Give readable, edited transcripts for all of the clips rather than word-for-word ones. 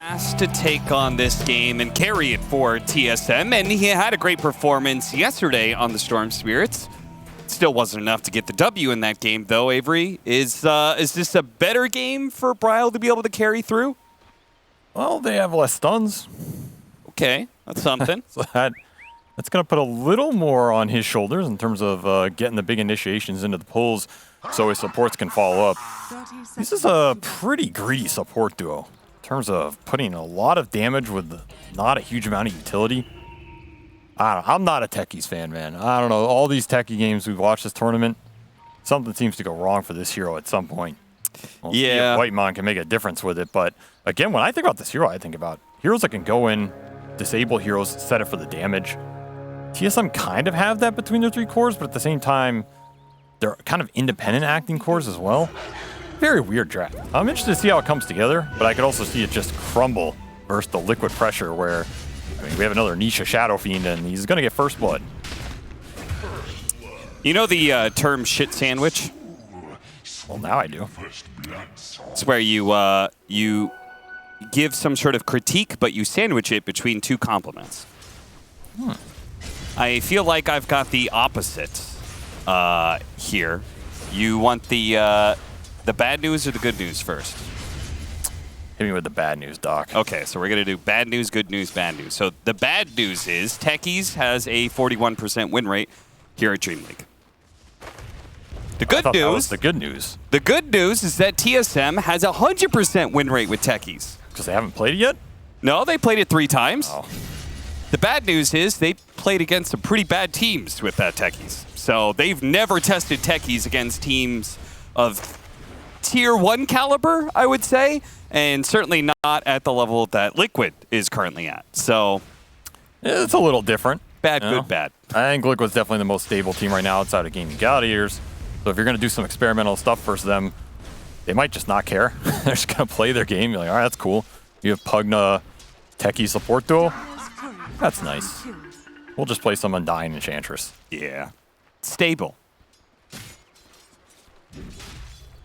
asked to take on this game and carry it for TSM, and he had a great performance yesterday on the Storm Spirits. Still wasn't enough to get the W in that game, though. Avery, is this a better game for Bryle to be able to carry through? Well, they have less stuns. Okay, that's something. So that's going to put a little more on his shoulders in terms of getting the big initiations into the pulls so his supports can follow up. This is a pretty greedy support duo in terms of putting a lot of damage with not a huge amount of utility. I don't know. I'm not a Techies fan, man. I don't know. All these Techie games we've watched this tournament, something seems to go wrong for this hero at some point. We'll see if Whitemon can make a difference with it. But again, when I think about this hero, I think about heroes that can go in, disable heroes, set it for the damage. TSM kind of have that between their three cores, but at the same time, they're kind of independent acting cores as well. Very weird draft. I'm interested to see how it comes together, but I could also see it just crumble versus the liquid pressure where, I mean, we have another Nisha Shadow Fiend, and he's going to get first blood. You know the term shit sandwich? Well, now I do. It's where you give some sort of critique, but you sandwich it between two compliments. I feel like I've got the opposite here. You want the bad news or the good news first? Hit me with the bad news, Doc. Okay, so we're going to do bad news, good news, bad news. So the bad news is Techies has a 41% win rate here at DreamLeague. The good news, that was the good news. The good news is that TSM has a 100% win rate with Techies. Because they haven't played it yet? No, they played it 3 times. Oh. The bad news is they played against some pretty bad teams with that Techies. So they've never tested Techies against teams of tier 1 caliber, I would say, and certainly not at the level that Liquid is currently at. So it's a little different. Bad, good, bad. I think Liquid's definitely the most stable team right now outside of Gaming Gladiators. So if you're going to do some experimental stuff versus them, they might just not care. They're just going to play their game. You're like, all right, that's cool. You have Pugna Techie support duo. That's nice. We'll just play some Undying Enchantress. Yeah. Stable.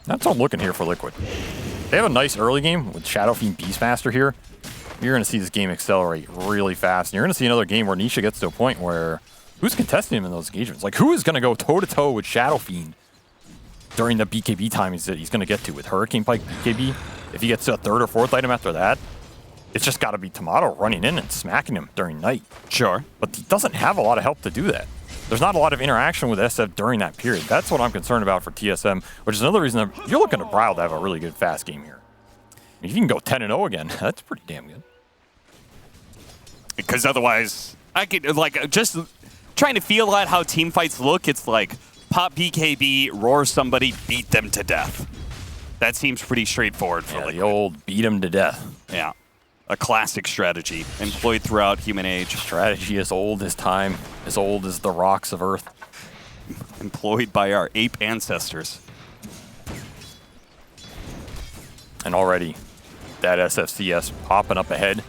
That's what I'm looking here for Liquid. They have a nice early game with Shadow Fiend Beastmaster here. You're going to see this game accelerate really fast. And you're going to see another game where Nisha gets to a point where who's contesting him in those engagements? Like, who is going to go toe-to-toe with Shadow Fiend during the BKB timings that he's going to get to with Hurricane Pike BKB? If he gets to a 3rd or 4th item after that, it's just got to be Tomato running in and smacking him during night. Sure. But he doesn't have a lot of help to do that. There's not a lot of interaction with SF during that period. That's what I'm concerned about for TSM, which is another reason that you're looking to Bryle to have a really good fast game here. If you can go 10-0 again, that's pretty damn good. Because otherwise, I could, like, just trying to feel out how team fights look, it's like pop BKB, roar somebody, beat them to death. That seems pretty straightforward for the old beat them to death. Yeah. A classic strategy employed throughout human age. Strategy as old as time, as old as the rocks of Earth. Employed by our ape ancestors. And already, that SFCS popping up ahead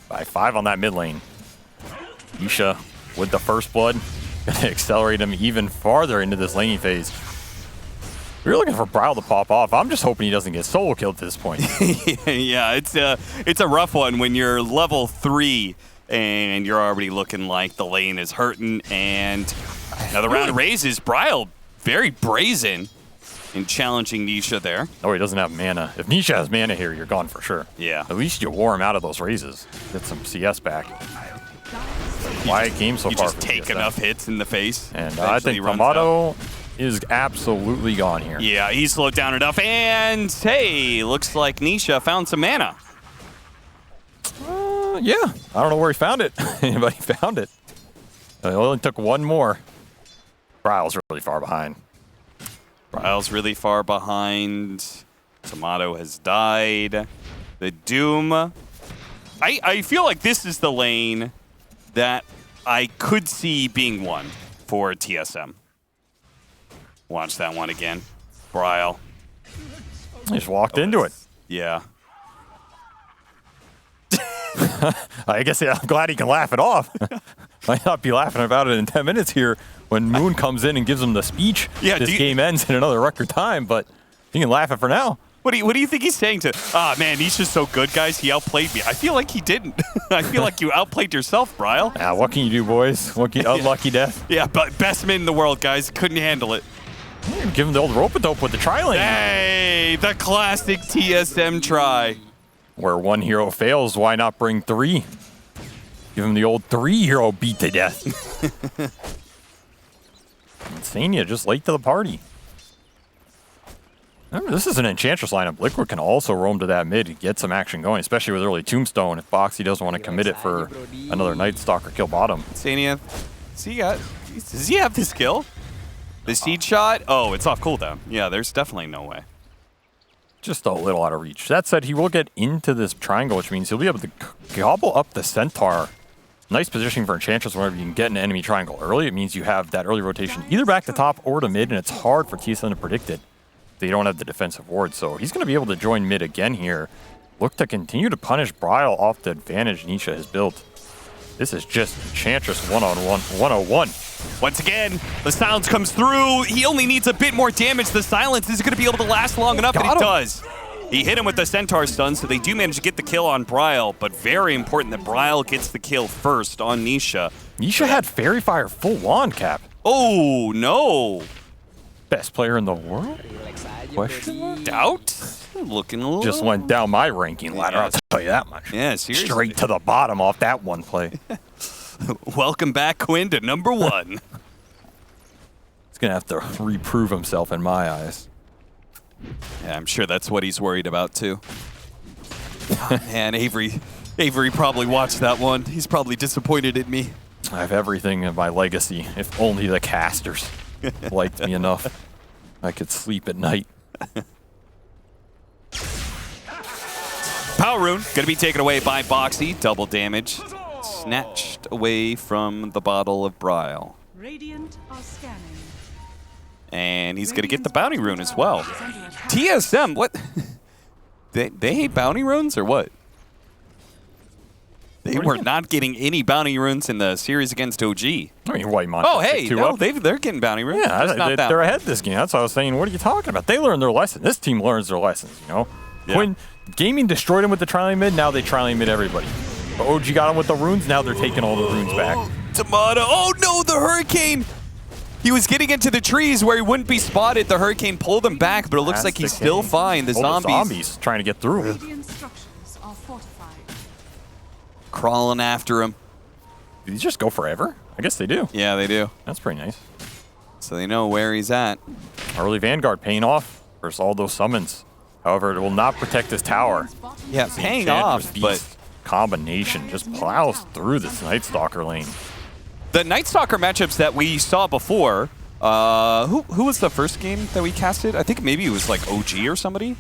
by 5 on that mid lane. Nisha with the first blood, gonna accelerate him even farther into this laning phase. We're looking for Bryle to pop off. I'm just hoping he doesn't get solo killed at this point. Yeah, it's a rough one when you're level 3 and you're already looking like the lane is hurting. And now the round raises. Bryle very brazen in challenging Nisha there. Oh, he doesn't have mana. If Nisha has mana here, you're gone for sure. Yeah. At least you wore him out of those raises. Get some CS back. Quiet game so far. You just take enough hits in the face. And I think Tomato is absolutely gone here. Yeah, he's slowed down enough. And, hey, looks like Nisha found some mana. Yeah. I don't know where he found it. Anybody found it? It only took one more. Bryle's really far behind. Bryle's really far behind. Tomato has died. The Doom. I feel like this is the lane that I could see being won for TSM. Watch that one again. Bryle. He just walked into it. Yeah. I guess I'm glad he can laugh it off. Might not be laughing about it in 10 minutes here when Moon comes in and gives him the speech. Yeah, this game ends in another record time, but he can laugh it for now. What do you think he's saying to? Ah, man, he's just so good, guys. He outplayed me. I feel like he didn't. I feel like you outplayed yourself, Bryle. Yeah, what can you do, boys? What can unlucky death? Yeah, but best mid in the world, guys. Couldn't handle it. Give him the old rope-a-dope with the tri-lane. Hey, the classic TSM try. Where one hero fails, why not bring 3? Give him the old 3-hero beat to death. Insania just late to the party. Remember, this is an Enchantress lineup. Liquid can also roam to that mid to get some action going, especially with early Tombstone if Boxy doesn't want to commit it for another Night Stalker kill bottom. Insania, does he have the skill? The seed shot? Oh, it's off cooldown. Yeah, there's definitely no way. Just a little out of reach. That said, he will get into this triangle, which means he'll be able to gobble up the Centaur. Nice positioning for Enchantress whenever you can get an enemy triangle early. It means you have that early rotation either back to top or to mid, and it's hard for TSM to predict it. They don't have the defensive ward, so he's going to be able to join mid again here. Look to continue to punish Bryle off the advantage Nisha has built. This is just Enchantress 101. Once again, the silence comes through. He only needs a bit more damage. The silence is going to be able to last long enough, and it does. He hit him with the Centaur stun, so they do manage to get the kill on Bryle, but very important that Bryle gets the kill first on Nisha. Nisha had Fairy Fire full wand cap. Oh, no. Best player in the world? Question mark? Doubt? Looking a little... Just went down my ranking ladder, I'll tell you that much. Yeah, seriously. Straight to the bottom off that one play. Welcome back, Quinn, to number 1. He's going to have to reprove himself in my eyes. Yeah, I'm sure that's what he's worried about, too. Man, Avery probably watched that one. He's probably disappointed in me. I have everything in my legacy. If only the casters liked me enough, I could sleep at night. Power Rune going to be taken away by Boxy. Double damage. Snatched away from the bottle of Bryle. Radiant are scanning. And he's going to get the bounty rune as well. TSM, what? They hate bounty runes or what? They were not getting any bounty runes in the series against OG. I mean, White Monster. Oh, hey, no, they're getting bounty runes. Yeah, they're ahead this game. That's what I was saying. What are you talking about? They learned their lesson. This team learns their lessons, you know? Yeah. When Gaming destroyed him with the tri-lane mid, now they tri-lane mid everybody. But OG got him with the runes, now they're taking all the runes back. Tomato. Oh, no, the Hurricane. He was getting into the trees where he wouldn't be spotted. The Hurricane pulled him back, but it looks like he's still fine. The zombies trying to get through. Radiant structures are fortified. crawling after him. Do these just go forever? I guess they do. Yeah, they do. That's pretty nice. So they know where he's at. Early Vanguard paying off versus all those summons. However, it will not protect his tower. Yeah, paying off, but combination just plows through this Night Stalker lane. the Night Stalker matchups that we saw before, who was the first game that we casted? I think maybe it was like OG or somebody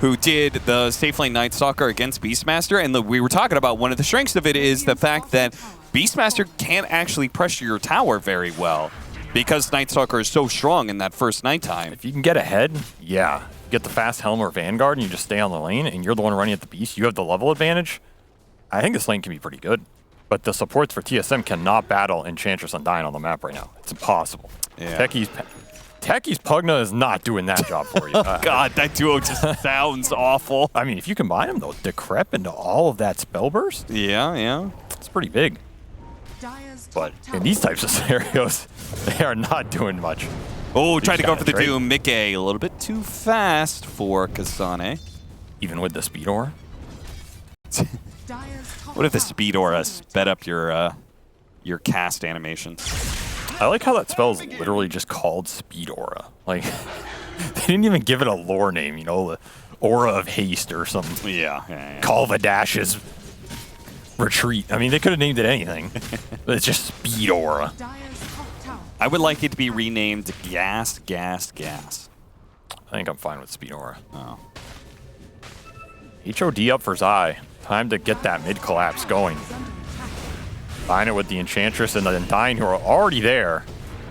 who did the safe lane Night Stalker against Beastmaster, and we were talking about one of the strengths of it is the fact that Beastmaster can't actually pressure your tower very well because Night Stalker is so strong in that first nighttime. If you can get ahead, yeah. Get the fast Helm or Vanguard and you just stay on the lane and you're the one running at the Beast, you have the level advantage. I think this lane can be pretty good. But the supports for TSM cannot battle Enchantress Undying on the map right now. It's impossible. Yeah. Techie's Pugna is not doing that job for you. God, that duo just sounds awful. I mean, if you combine them, though, Decrep into all of that spell burst, Yeah. it's pretty big. But in these types of scenarios, they are not doing much. Oh, tried to go for the trade. Doom. Mickey, a little bit too fast for Kasane. Even with the speed aura. What if the speed aura sped up your cast animation? I like how that spell is literally just called Speed Aura. Like, they didn't even give it a lore name, you know, the Aura of Haste or something. Yeah. Calvadash's Retreat. I mean, they could have named it anything. But it's just Speed Aura. I would like it to be renamed Gas. I think I'm fine with Speed Aura. Oh. HOD up for Zai. Time to get that mid collapse going. Find it with the Enchantress and the Undying who are already there.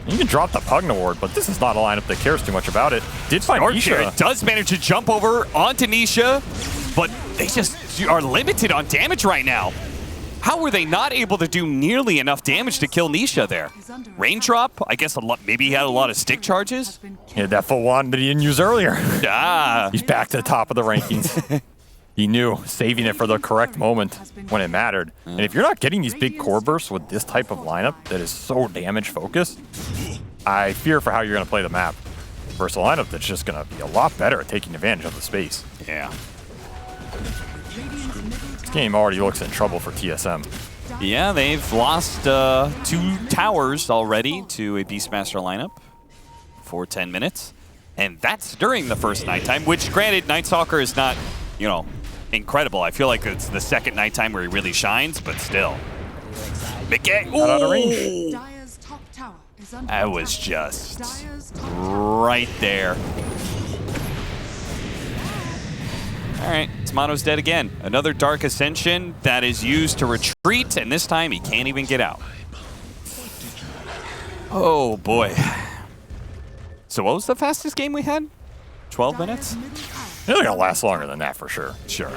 You can drop the Pugna ward, but this is not a lineup that cares too much about it. Did find Nisha. Does manage to jump over onto Nisha, but they just are limited on damage right now. How were they not able to do nearly enough damage to kill Nisha there? Raindrop? I guess a lot. Maybe he had a lot of stick charges. He had that full wand that he didn't use earlier. Ah. He's back to the top of the rankings. He knew, saving it for the correct moment when it mattered. And if you're not getting these big core bursts with this type of lineup that is so damage focused, I fear for how you're going to play the map versus a lineup that's just going to be a lot better at taking advantage of the space. Yeah. This game already looks in trouble for TSM. Yeah, they've lost 2 towers already to a Beastmaster lineup for 10 minutes. And that's during the first nighttime, which, granted, Night Stalker is not, you know, incredible. I feel like it's the second nighttime where he really shines, but still. Mickey! Not out of range. Dire's top tower is under That was attack. just Dire's top tower. right there. All right, Tomato's dead again. Another Dark Ascension that is used to retreat, and this time he can't even get out. Oh, boy. So what was the fastest game we had? 12 minutes? They're going to last longer than that for sure. Sure.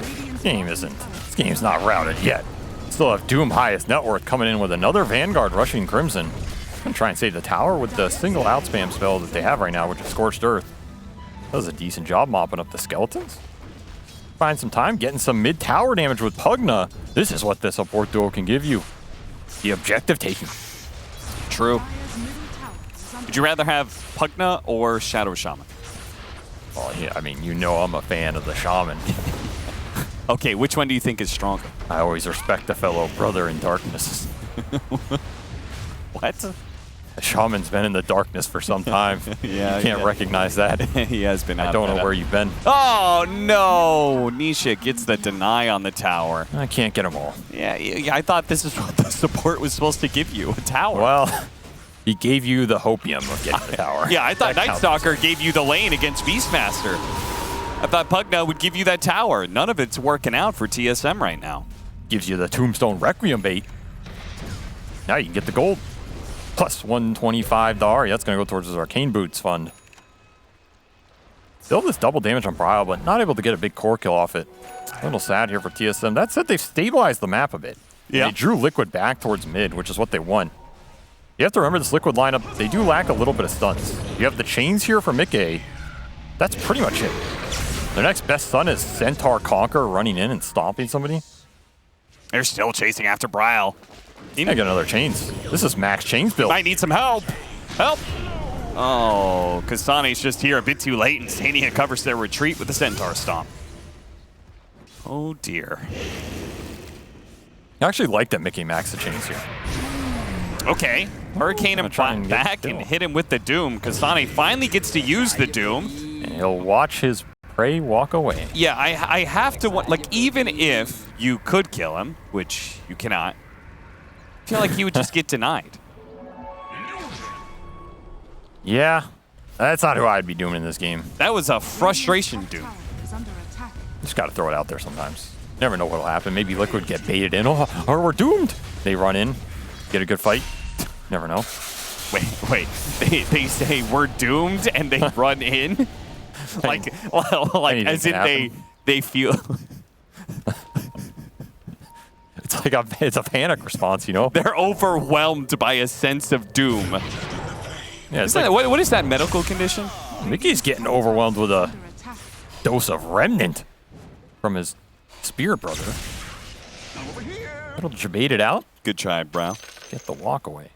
This game's not routed yet. Still have Doom highest net worth coming in with another Vanguard rushing Crimson. Gonna try and save the tower with the single outspam spell that they have right now, which is Scorched Earth. Does a decent job mopping up the skeletons. Find some time, getting some mid-tower damage with Pugna. This is what the support duo can give you. The objective taking. True. Dire's middle tower is under Would you rather have Pugna or Shadow Shaman? Well, yeah, I mean, you know I'm a fan of the Shaman. Okay, which one do you think is stronger? I always respect a fellow brother in darkness. What? The Shaman's been in the darkness for some time. Yeah, You can't yeah. recognize that. He has been out I don't of know that. where you've been. Oh, no! Nisha gets the deny on the tower. I can't get them all. Yeah, I thought this is what the support was supposed to give you, a tower. Well, he gave you the hopium of getting the tower. Yeah, I thought That Night counts. Stalker gave you the lane against Beastmaster. I thought Pugna would give you that tower. None of it's working out for TSM right now. Gives you the Tombstone Requiem bait. Now you can get the gold. Plus 125 Dari. That's going to go towards his Arcane Boots fund. Still this double damage on Brile, but not able to get a big core kill off it. A little sad here for TSM. That said, they've stabilized the map a bit. Yeah. They drew Liquid back towards mid, which is what they want. You have to remember this Liquid lineup, they do lack a little bit of stunts. You have the chains here for Mickey. That's pretty much it. Their next best stun is Centaur Conquer running in and stomping somebody. They're still chasing after Brile. I get another chains. This is max chains build. Might need some help. Help! Oh, Kasane's just here a bit too late, and Sania covers their retreat with the Centaur Stomp. Oh, dear. I actually like that Mickey maxed the chains here. Okay. Hurricane him gonna try and get back the and kill. hit him with the Doom. Kasane finally gets to use the Doom. And he'll watch his prey walk away. Yeah, I have to, like, even if you could kill him, which you cannot, I feel like he would just get denied. Yeah, that's not who I'd be doing in this game. That was a frustration Doom. tower is under attack. Just gotta throw it out there sometimes. Never know what'll happen. Maybe Liquid get baited in. Oh, or we're doomed. They run in, get a good fight. Never know. Wait. They say we're doomed and they run in? like Anything as in can happen. they feel... It's like it's a panic response, you know? They're overwhelmed by a sense of doom. Yeah, it's Is that, like what is that medical condition? Mickey's getting overwhelmed with a Under attack. dose of Remnant from his spirit brother. Little jabate it out, Good try, bro. get the walk away.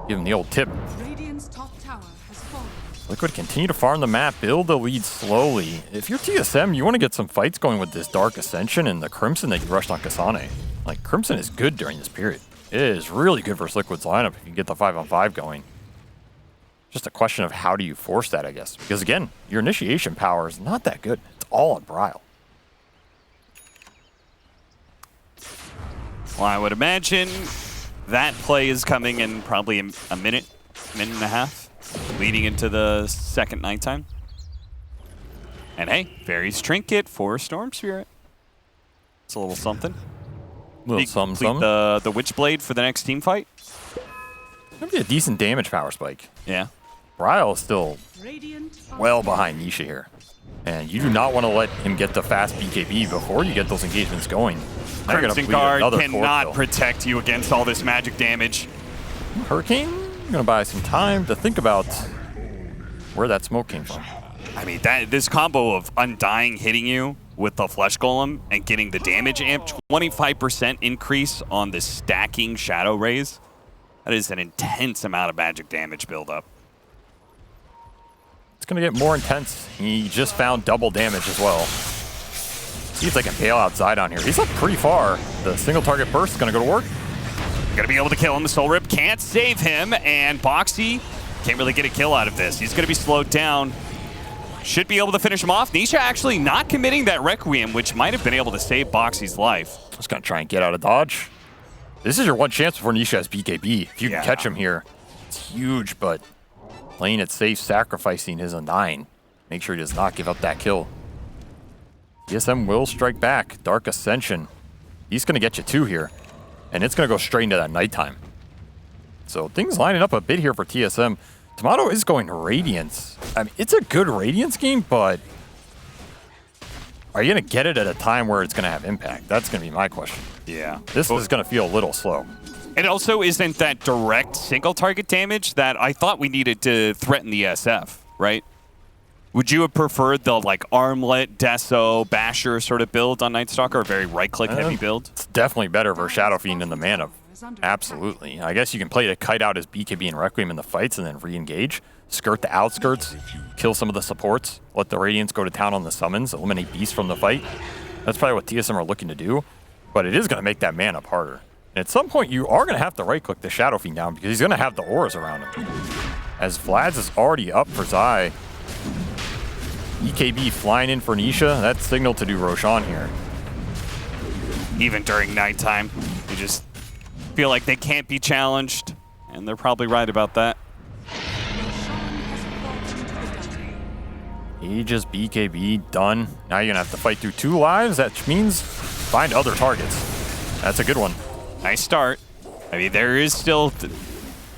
Give him the old tip. Radiant's top tower has fallen. Liquid continue to farm the map, build the lead slowly. If you're TSM, you want to get some fights going with this Dark Ascension and the Crimson that you rushed on Kasane. Like, Crimson is good during this period. It is really good versus Liquid's lineup if you can get the 5-on-5 going. Just a question of how do you force that, I guess. Because again, your initiation power is not that good. It's all on Brile. Well, I would imagine that play is coming in probably a minute and a half, leading into the second nighttime. And hey, Fairy's Trinket for Storm Spirit. It's a little something. Little You something, complete something. the Witchblade for the next team fight. That'd be a decent damage power spike. Yeah. Brile is still Radiant are well behind Nisha here. And you do not want to let him get the fast BKB before you get those engagements going. Now you're gonna Crimson bleed Guard another cannot core kill. protect you against all this magic damage. Hurricane, you're gonna buy some time to think about where that smoke came from. I mean, this combo of Undying hitting you with the Flesh Golem and getting the damage amp, 25% increase on the stacking Shadow Rays. That is an intense amount of magic damage buildup. It's gonna get more intense. He just found double damage as well. See if they can bail out Zidon here. He's up pretty far. The single target burst is gonna go to work. Gonna be able to kill him. The Soul Rip can't save him, and Boxy can't really get a kill out of this. He's gonna be slowed down. Should be able to finish him off. Nisha actually not committing that Requiem, which might have been able to save Boxy's life. Just gonna try and get out of dodge. This is your one chance before Nisha has BKB. If you can catch him here, it's huge, but playing it safe, sacrificing his Undying. Make sure he does not give up that kill. TSM will strike back. Dark Ascension. He's gonna get you 2 here, and it's gonna go straight into that nighttime. So things lining up a bit here for TSM. Tomato is going Radiance. I mean, it's a good Radiance game, but are you going to get it at a time where it's going to have impact? That's going to be my question. Yeah. This is going to feel a little slow. It also isn't that direct single target damage that I thought we needed to threaten the SF, right? Would you have preferred the like Armlet, Deso, Basher sort of build on Night Stalker, a very right-click heavy build? It's definitely better for Shadow Fiend in the mana. Absolutely. I guess you can play to kite out his BKB and Requiem in the fights and then re-engage. Skirt the outskirts, kill some of the supports, let the Radiants go to town on the summons, eliminate Beast from the fight. That's probably what TSM are looking to do, but it is going to make that mana up harder. And at some point, you are going to have to right-click the Shadow Fiend down because he's going to have the auras around him. As Vlad's is already up for Zai, EKB flying in for Nisha, that's signal to do Roshan here. Even during nighttime, you just feel like they can't be challenged, and they're probably right about that. Aegis, BKB, done. Now you're gonna have to fight through 2 lives. That means find other targets. That's a good one. Nice start. I mean, there is still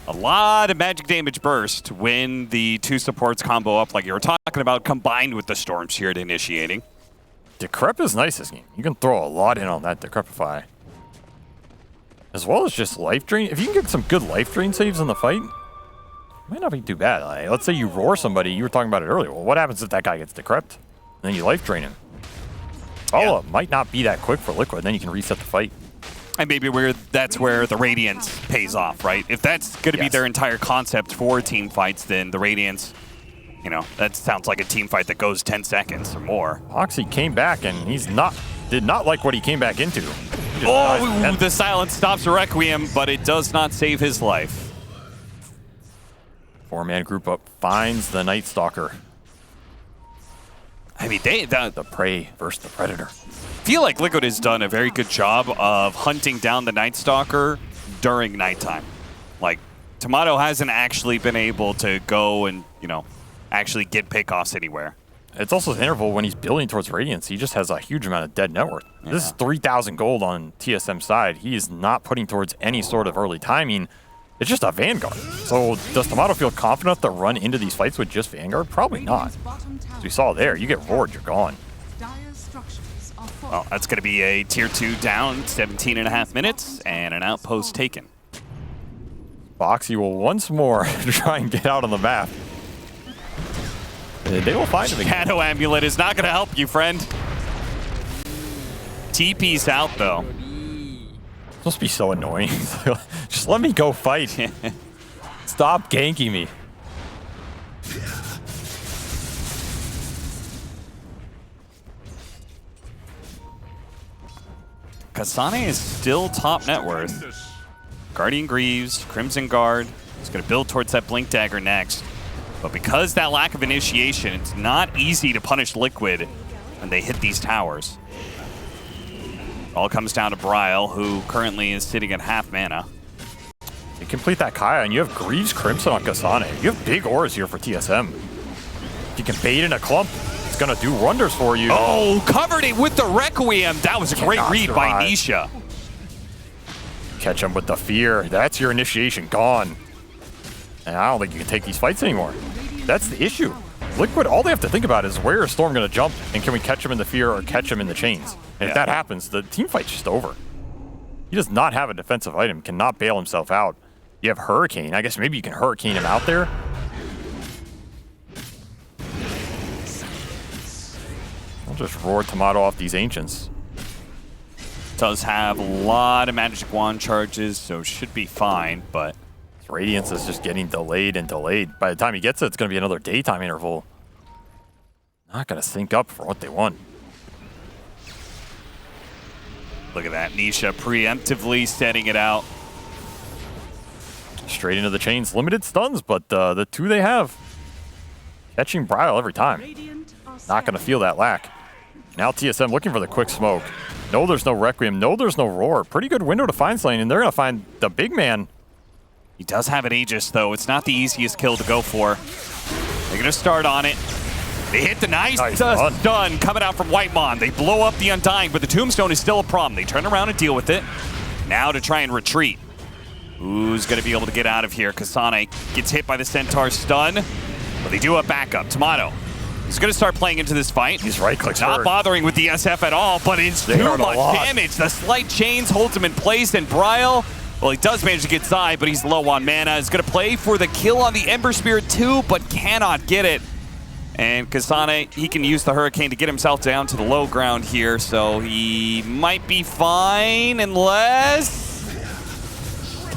a lot of magic damage burst when the 2 supports combo up like you were talking about, combined with the Storm Shield initiating. Decrep is nice this game. You can throw a lot in on that Decrepify. As well as just life drain. If you can get some good life drain saves in the fight, it might not be too bad. Like, let's say you roar somebody, you were talking about it earlier. Well, what happens if that guy gets decrept? And then you life drain him. Follow-up might not be that quick for Liquid, then you can reset the fight. And maybe that's where the Radiance pays off, right? If that's going to be their entire concept for team fights, then the Radiance, you know, that sounds like a team fight that goes 10 seconds or more. Oxy came back, and did not like what he came back into. Oh, the silence stops Requiem, but it does not save his life. 4-man group up finds the Night Stalker. I mean, the prey versus the predator. I feel like Liquid has done a very good job of hunting down the Night Stalker during nighttime. Like, Tomato hasn't actually been able to go and, you know, actually get pickoffs anywhere. It's also his interval when he's building towards Radiance. He just has a huge amount of dead net worth. Yeah. This is 3,000 gold on TSM side. He is not putting towards any sort of early timing. It's just a Vanguard. So does Tomato feel confident enough to run into these fights with just Vanguard? Probably not. As we saw there, you get roared, you're gone. Well, that's going to be a tier 2 down, 17.5 minutes, and an outpost taken. Boxy will once more try and get out on the map. They will find him again. Shadow Amulet is not going to help you, friend. TP's out, though. This must be so annoying. Just let me go fight. Stop ganking me. Kasane is still top net worth. Guardian Greaves, Crimson Guard. He's going to build towards that Blink Dagger next. But because that lack of initiation, it's not easy to punish Liquid when they hit these towers. All comes down to Bryle, who currently is sitting at half mana. You complete that Kaya, and you have Greaves Crimson on Kasane. You have big auras here for TSM. If you can bait in a clump, it's going to do wonders for you. Oh, covered it with the Requiem. That was a great read by Nisha. Catch him with the fear. That's your initiation gone. And I don't think you can take these fights anymore. That's the issue. Liquid, all they have to think about is where is Storm going to jump, and can we catch him in the fear or catch him in the chains? And if that happens, the team fight's just over. He does not have a defensive item, cannot bail himself out. You have Hurricane. I guess maybe you can Hurricane him out there. I'll just roar Tomato off these Ancients. Does have a lot of magic wand charges, so should be fine, but Radiance is just getting delayed and delayed. By the time he gets it, it's going to be another daytime interval. Not going to sync up for what they want. look at that. Nisha preemptively setting it out. Straight into the chains. Limited stuns, but the two they have. Catching Brile every time. Not going to feel that lack. Now TSM looking for the quick smoke. No, there's no Requiem. No, there's no Roar. Pretty good window to find Slane, and they're going to find the big man. He does have an Aegis, though. It's not the easiest kill to go for. They're going to start on it. They hit the nice stun coming out from Whitemon. They blow up the Undying, but the Tombstone is still a problem. They turn around and deal with it. Now to try and retreat. Who's going to be able to get out of here? Kasane gets hit by the Centaur stun, but they do have backup. Tomato is going to start playing into this fight. He's right-clicks Not bothering with the SF at all, but it's too much damage. The slight chains holds him in place, and Brile, well, he does manage to get Zai, but he's low on mana. Is going to play for the kill on the Ember Spirit too, but cannot get it. And Kasane, he can use the Hurricane to get himself down to the low ground here, so he might be fine unless...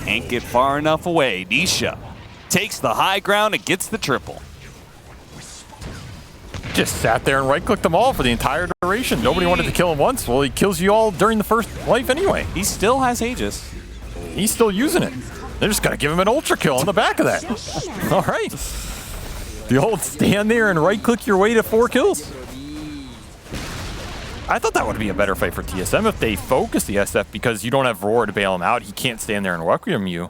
Can't get far enough away. Nisha takes the high ground and gets the triple. Just sat there and right-clicked them all for the entire duration. Nobody wanted to kill him once. Well, he kills you all during the first life anyway. He still has Aegis. He's still using it. They're just going to give him an ultra kill on the back of that. All right. The old stand there and right-click your way to 4 kills. I thought that would be a better fight for TSM if they focus the SF, because you don't have Roar to bail him out. He can't stand there and Requiem you.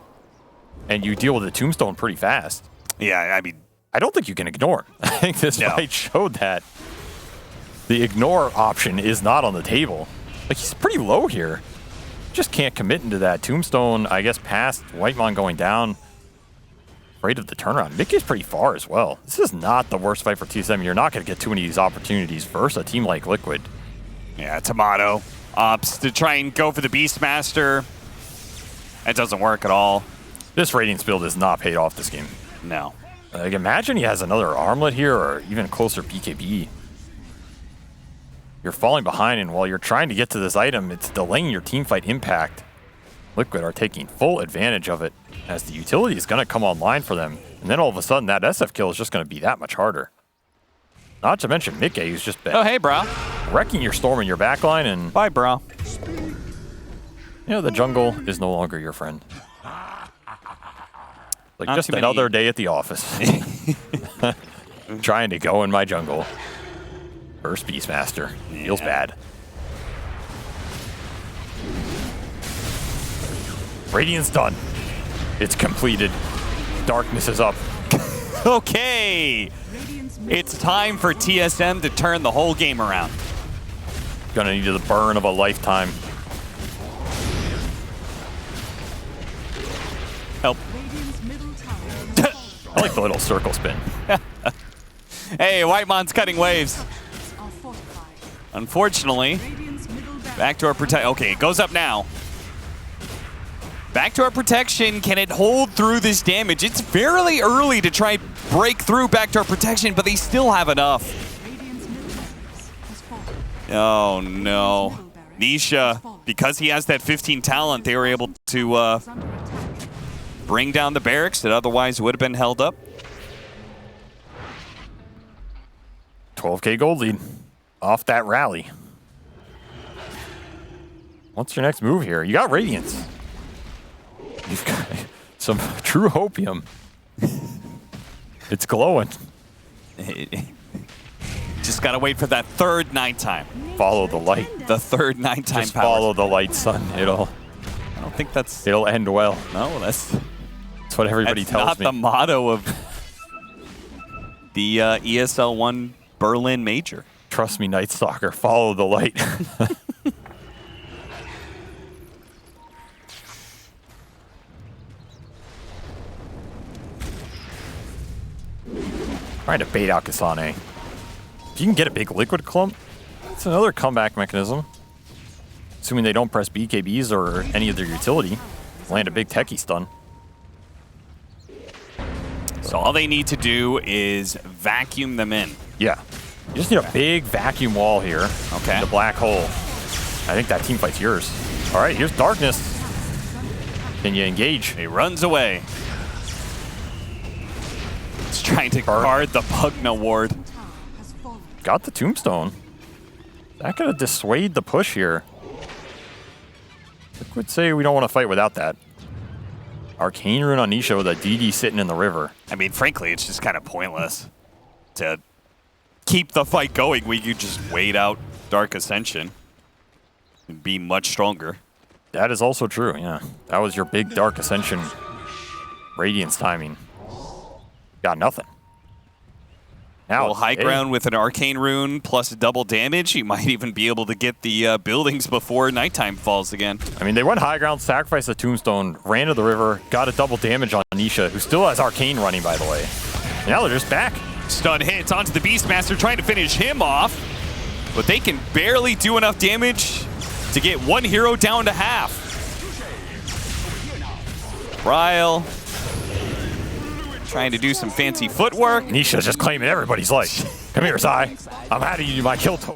And you deal with the Tombstone pretty fast. Yeah, I mean... I don't think you can ignore. I think this fight showed that the ignore option is not on the table. Like, he's pretty low here. Just can't commit into that Tombstone, I guess, past Whitemon going down. Afraid of the turnaround. Mickey's pretty far as well. This is not the worst fight for TSM. You're not going to get too many of these opportunities versus a team like Liquid. Yeah, Tomato opts to try and go for the Beastmaster. It doesn't work at all. This Radiance build is not paid off this game. No. Like, imagine he has another Armlet here or even closer BKB. You're falling behind, and while you're trying to get to this item, it's delaying your teamfight impact. Liquid are taking full advantage of it as the utility is going to come online for them. And then all of a sudden, that SF kill is just going to be that much harder. Not to mention Mickey, who's just been hey, bro. wrecking your Storm in your backline. And bye, bro. You know, the jungle is no longer your friend. Like, not just another day at the office. Trying to go in my jungle. First Beastmaster. Feels bad. Radiance done. It's completed. Darkness is up. Okay. It's time for TSM to turn the whole game around. Gonna need the burn of a lifetime. Help. I like the little circle spin. Hey, Whitemon's cutting waves. Unfortunately, back to our protection. Okay, it goes up now. Back to our protection. Can it hold through this damage? It's fairly early to try break through back to our protection, but they still have enough. Oh, no. Nisha, because he has that 15 talent, they were able to bring down the barracks that otherwise would have been held up. 12K gold lead off that rally. What's your next move here? You got Radiance. You've got some true hopium. It's glowing. Just gotta wait for that third nighttime. Follow the light. The third nighttime Just power. follow the light, son. I don't think that's... It'll end well. No, that's what everybody tells me. That's not the motto of the ESL 1 Berlin Major. Trust me, Night Stalker. Follow the light. Trying to bait out Kasane. If you can get a big liquid clump, it's another comeback mechanism. Assuming they don't press BKBs or any of their utility. Land a big techie stun. So all they need to do is vacuum them in. Yeah. You just need a big vacuum wall here. Okay. The black hole. I think that team fight's yours. All right, here's darkness. Can you engage? He runs away. He's trying to guard the Pugna ward. Tower has fallen. Got the tombstone. That could dissuade the push here. I would say we don't want to fight without that. Arcane Rune on Nisha with a DD sitting in the river. I mean, frankly, it's just kind of pointless to keep the fight going. We could just wait out Dark Ascension and be much stronger. That is also true, yeah. That was your big Dark Ascension Radiance timing. Got nothing. Now, Well, high ground with an Arcane Rune plus double damage. You might even be able to get the buildings before nighttime falls again. I mean, they went high ground, sacrificed the tombstone, ran to the river, got a double damage on Nisha, who still has Arcane running, by the way. And now they're just back. Stun hits onto the Beastmaster, trying to finish him off. But they can barely do enough damage to get one hero down to half. Ryle trying to do some fancy footwork. Nisha's just claiming everybody's life. Come here, Zai. I'm adding you to my kill total.